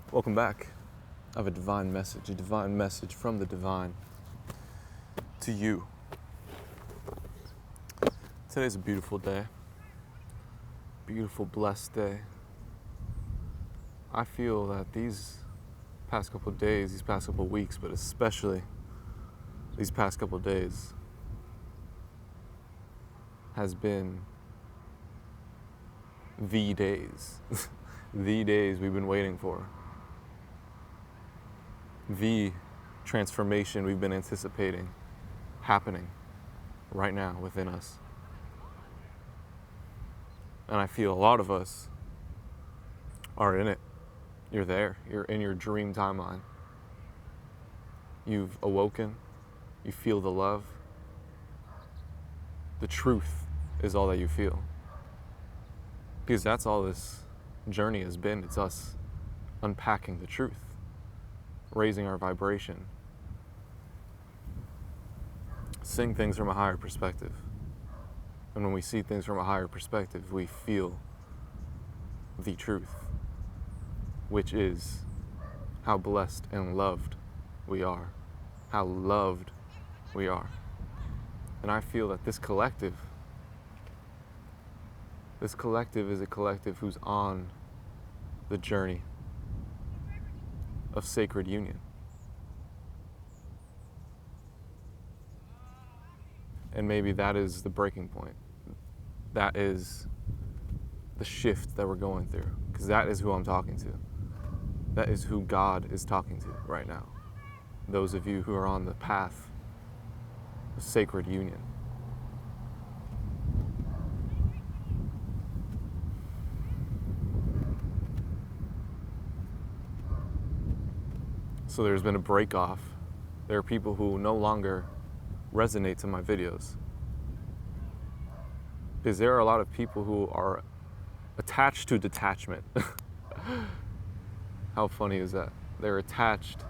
Welcome back. I have a divine message from the divine to you. Today's a beautiful day. Beautiful, blessed day. I feel that these past couple of days, these past couple of weeks, but especially these past couple of days has been the days. The days we've been waiting for. The transformation we've been anticipating happening right now within us. And I feel a lot of us are in it. You're there. You're in your dream timeline. You've awoken. You feel the love. The truth is all that you feel. Because that's all this journey has been. It's us unpacking the truth, raising our vibration, seeing things from a higher perspective. And when we see things from a higher perspective, we feel the truth, which is how blessed and loved we are, how loved we are. And I feel that this collective is a collective who's on the journey of sacred union. And maybe that is the breaking point. That is the shift that we're going through, because that is who I'm talking to. That is who God is talking to right now. Those of you who are on the path of sacred union. So there's been a break off. There are people who no longer resonate to my videos. Because there are a lot of people who are attached to detachment. How funny is that? They're attached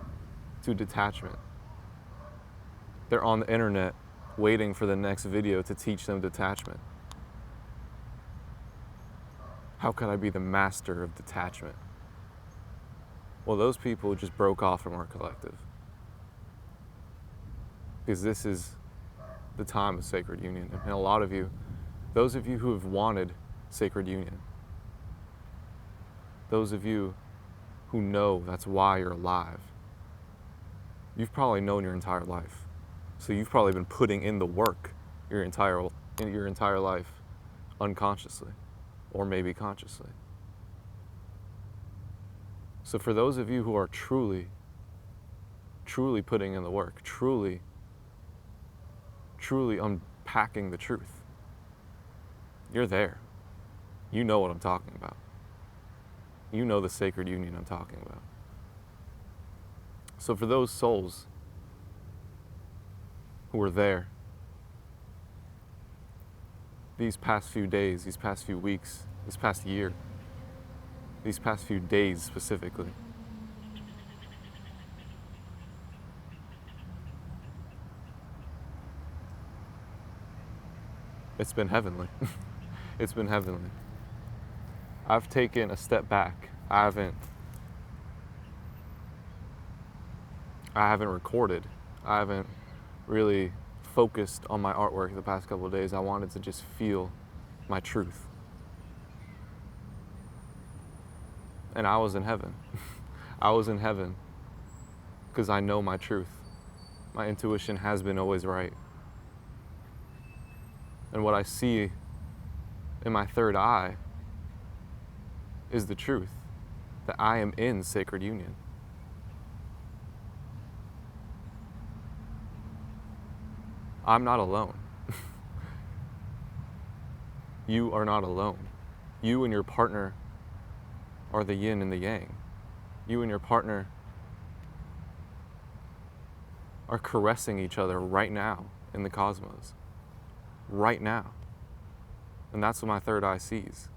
to detachment. They're on the internet waiting for the next video to teach them detachment. How could I be the master of detachment? Well, those people just broke off from our collective. Because this is the time of sacred union. And a lot of you, those of you who have wanted sacred union, those of you who know that's why you're alive, you've probably known your entire life. So you've probably been putting in the work your entire life unconsciously, or maybe consciously. So for those of you who are truly putting in the work, truly unpacking the truth, you're there. You know what I'm talking about. You know the sacred union I'm talking about. So for those souls who are there, these past few days, these past few weeks, this past year, these past few days specifically, it's been heavenly. It's been heavenly. I've taken a step back. I haven't recorded. I haven't really focused on my artwork the past couple of days. I wanted to just feel my truth. And I was in heaven. I was in heaven because I know my truth. My intuition has been always right. And what I see in my third eye is the truth, that I am in sacred union. I'm not alone. You are not alone. You and your partner are the yin and the yang. You and your partner are caressing each other right now in the cosmos. Right now. And that's what my third eye sees.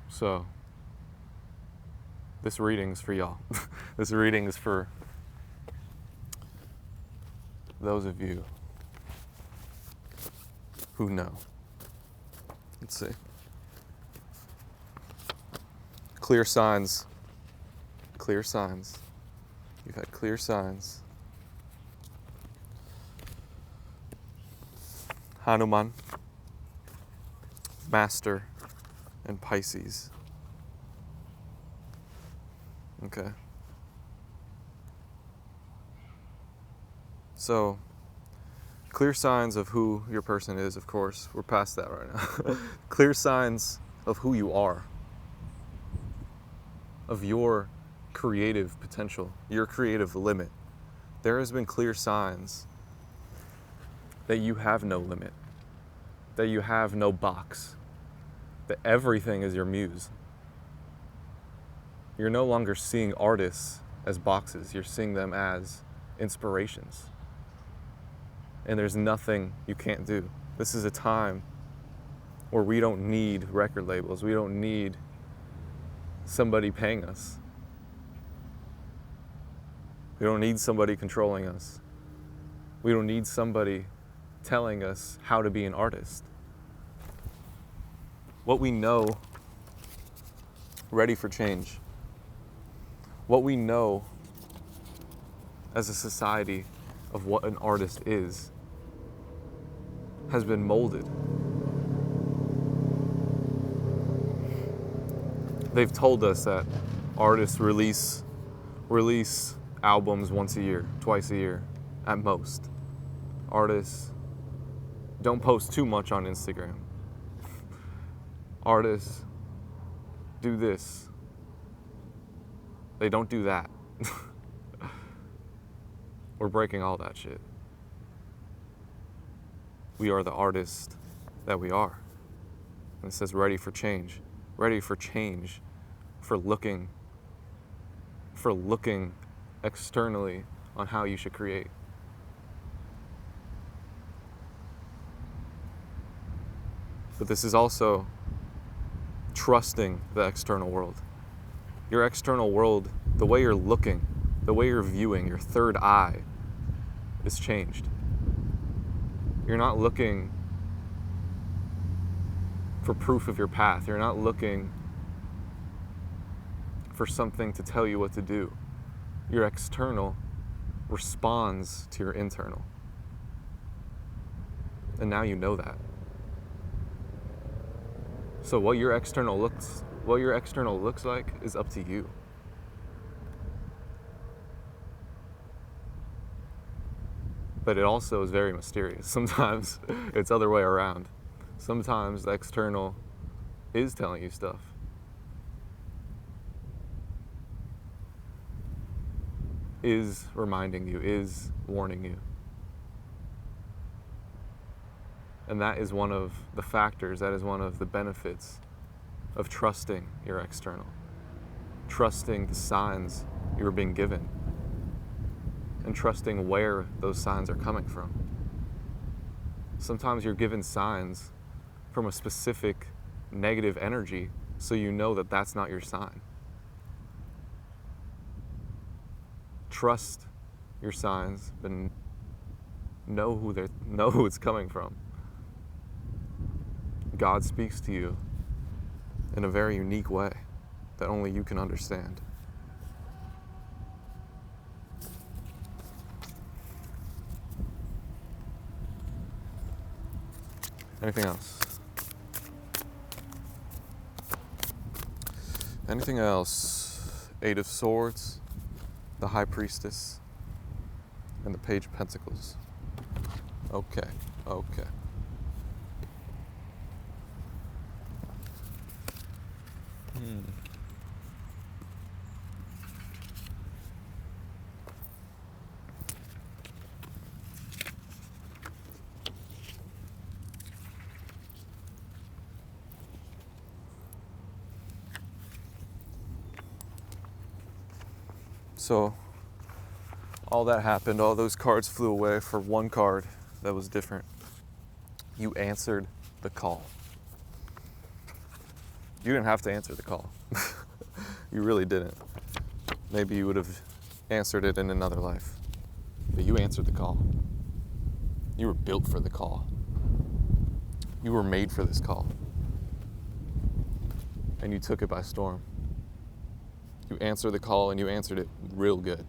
So, this reading is for y'all. This reading is for those of you who know. Let's see. Clear signs. Clear signs. You've had clear signs. Hanuman, Master, and Pisces. Okay. So, clear signs of who your person is, of course. We're past that right now. Clear signs of who you are, of your creative potential, your creative limit. There has been clear signs that you have no limit, that you have no box, that everything is your muse. You're no longer seeing artists as boxes, you're seeing them as inspirations. And there's nothing you can't do. This is a time where we don't need record labels, we don't need somebody paying us. We don't need somebody controlling us. We don't need somebody telling us how to be an artist. What we know, ready for change. What we know as a society of what an artist is has been molded. They've told us that artists release albums once a year, twice a year, at most. Artists don't post too much on Instagram. Artists do this. They don't do that. We're breaking all that shit. We are the artist that we are. And it says ready for change. Ready for change, for looking externally on how you should create. But this is also trusting the external world. Your external world, the way you're looking, the way you're viewing, your third eye is changed. You're not looking for proof of your path. You're not looking for something to tell you what to do. Your external responds to your internal. And now you know that. So what your external looks like is up to you. But it also is very mysterious. Sometimes it's other way around. Sometimes the external is telling you stuff. Is reminding you, is warning you. And that is one of the factors, that is one of the benefits of trusting your external. Trusting the signs you are being given. And trusting where those signs are coming from. Sometimes you're given signs from a specific negative energy, so you know that that's not your sign. Trust your signs, but know who it's coming from. God speaks to you in a very unique way that only you can understand. Anything else? Anything else? Eight of Swords, the High Priestess, and the Page of Pentacles. Okay. So, all that happened, all those cards flew away for one card that was different. You answered the call. You didn't have to answer the call. You really didn't. Maybe you would have answered it in another life. But you answered the call. You were built for the call. You were made for this call. And you took it by storm. You answered the call, and you answered it real good.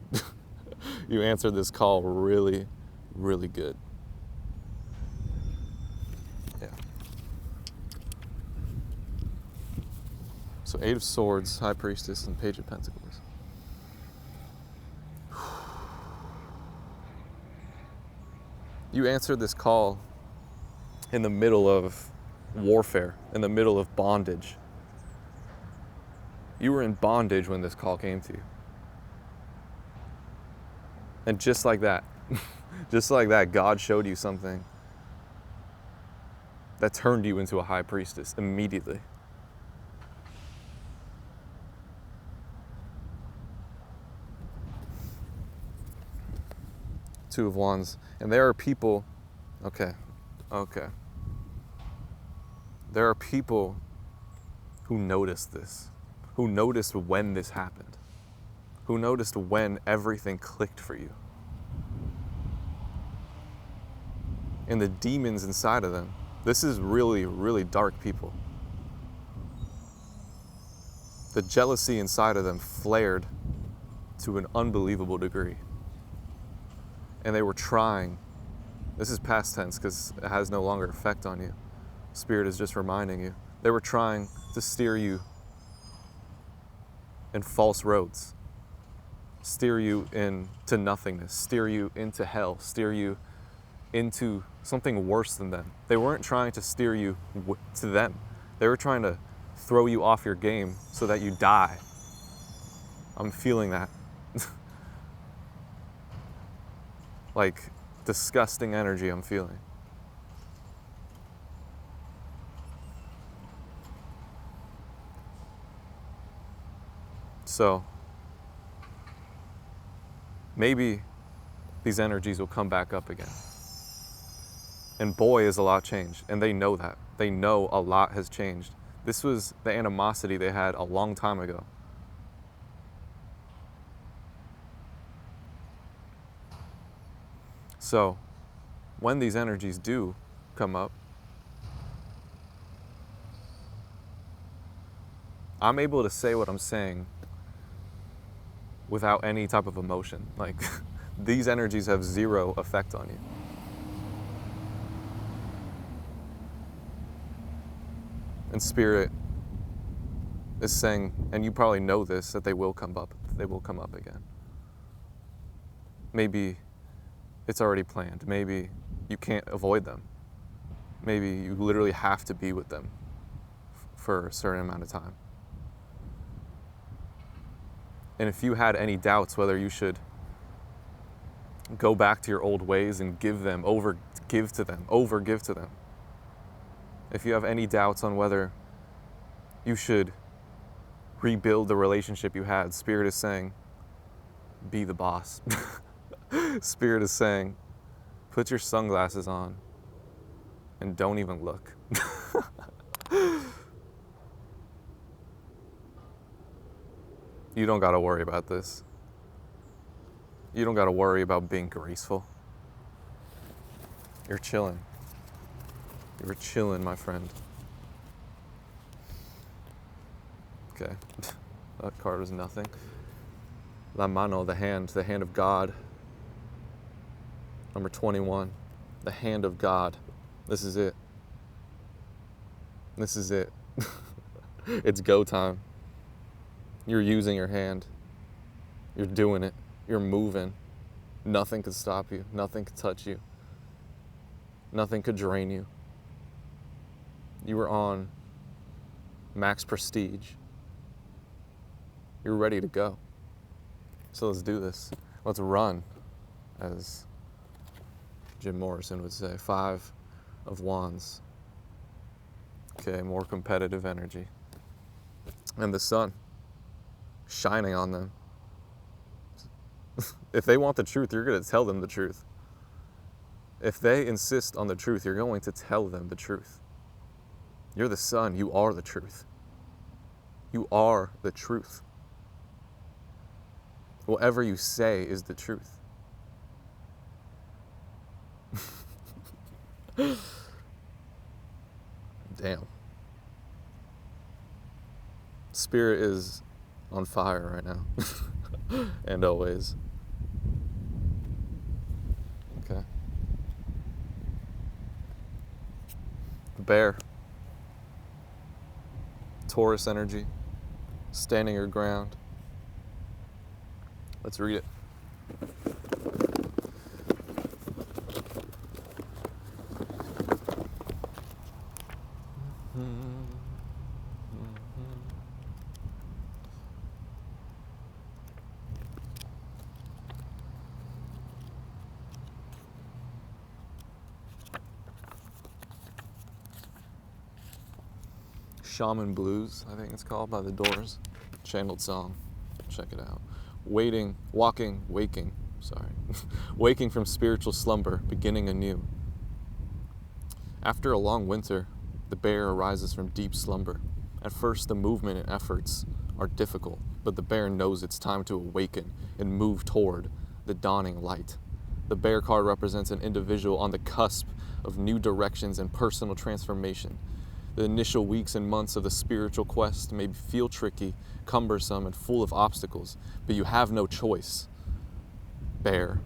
You answered this call really, really good. Yeah. So 8 of Swords, High Priestess, and Page of Pentacles. You answered this call in the middle of warfare, in the middle of bondage. You were in bondage when this call came to you. And just like that, God showed you something that turned you into a high priestess immediately. Two of Wands. And there are people, okay. There are people who noticed this, who noticed when this happened, who noticed when everything clicked for you. And the demons inside of them, this is really, really dark people. The jealousy inside of them flared to an unbelievable degree. And they were trying, this is past tense because it has no longer effect on you. Spirit is just reminding you. They were trying to steer you in false roads, steer you into nothingness, steer you into hell, steer you into something worse than them. They weren't trying to steer you to them. They were trying to throw you off your game so that you die. I'm feeling that. Like disgusting energy I'm feeling. So maybe these energies will come back up again. And boy, is a lot changed. And they know that. They know a lot has changed. This was the animosity they had a long time ago. So when these energies do come up, I'm able to say what I'm saying without any type of emotion. Like, these energies have zero effect on you. And Spirit is saying, and you probably know this, that they will come up. They will come up again. Maybe it's already planned. Maybe you can't avoid them. Maybe you literally have to be with them for a certain amount of time. And if you had any doubts whether you should go back to your old ways and give to them. If you have any doubts on whether you should rebuild the relationship you had, Spirit is saying, be the boss. Spirit is saying, put your sunglasses on and don't even look. You don't gotta worry about this. You don't gotta worry about being graceful. You're chilling. You're chilling, my friend. Okay, that card was nothing. La mano, the hand of God. Number 21, the hand of God. This is it. This is it. It's go time. You're using your hand. You're doing it. You're moving. Nothing could stop you. Nothing could touch you. Nothing could drain you. You were on max prestige. You're ready to go. So let's do this. Let's run, as Jim Morrison would say. 5 of Wands. Okay, more competitive energy. And the sun shining on them. If they want the truth, you're going to tell them the truth. If they insist on the truth, you're going to tell them the truth. You're the sun. You are the truth. You are the truth. Whatever you say is the truth. Damn. Spirit is on fire right now. And always. Okay. The bear. Taurus energy. Standing your ground. Let's read it. Shaman Blues, I think it's called, by The Doors. Channeled song. Check it out. Waking, waking from spiritual slumber, beginning anew. After a long winter, the bear arises from deep slumber. At first, the movement and efforts are difficult, but the bear knows it's time to awaken and move toward the dawning light. The bear card represents an individual on the cusp of new directions and personal transformation. The initial weeks and months of the spiritual quest may feel tricky, cumbersome, and full of obstacles, but you have no choice. Bear.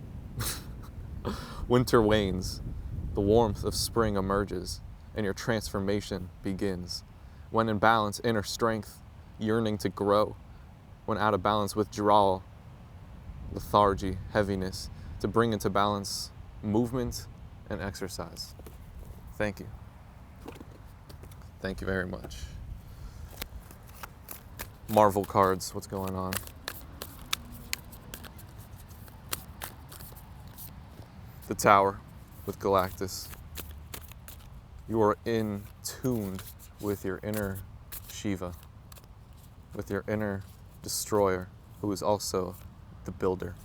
Winter wanes, the warmth of spring emerges, and your transformation begins. When in balance, inner strength, yearning to grow. When out of balance, withdrawal, lethargy, heaviness, to bring into balance movement and exercise. Thank you. Thank you very much. Marvel cards, what's going on? The Tower with Galactus. You are in tuned with your inner Shiva, with your inner destroyer, who is also the builder.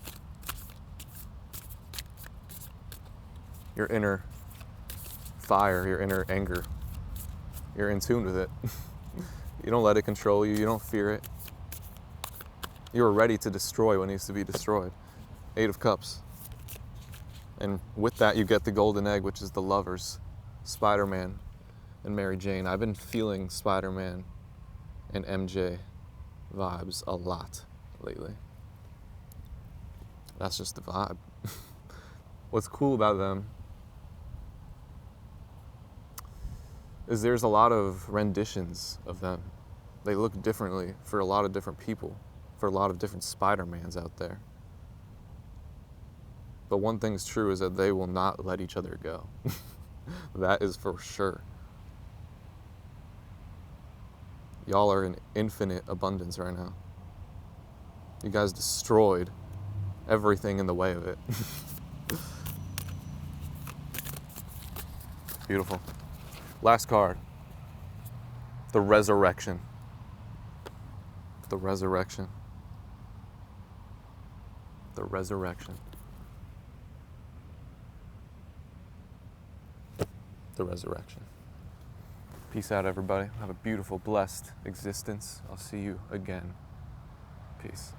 Your inner fire, your inner anger. You're in tune with it. You don't let it control you. You don't fear it. You are ready to destroy what needs to be destroyed. 8 of Cups. And with that, you get the golden egg, which is the lovers, Spider-Man and Mary Jane. I've been feeling Spider-Man and MJ vibes a lot lately. That's just the vibe. What's cool about them is there's a lot of renditions of them. They look differently for a lot of different people, for a lot of different Spider-Mans out there. But one thing's true is that they will not let each other go. That is for sure. Y'all are in infinite abundance right now. You guys destroyed everything in the way of it. Beautiful. Last card. The Resurrection. The Resurrection. The Resurrection. The Resurrection. Peace out, everybody. Have a beautiful, blessed existence. I'll see you again. Peace.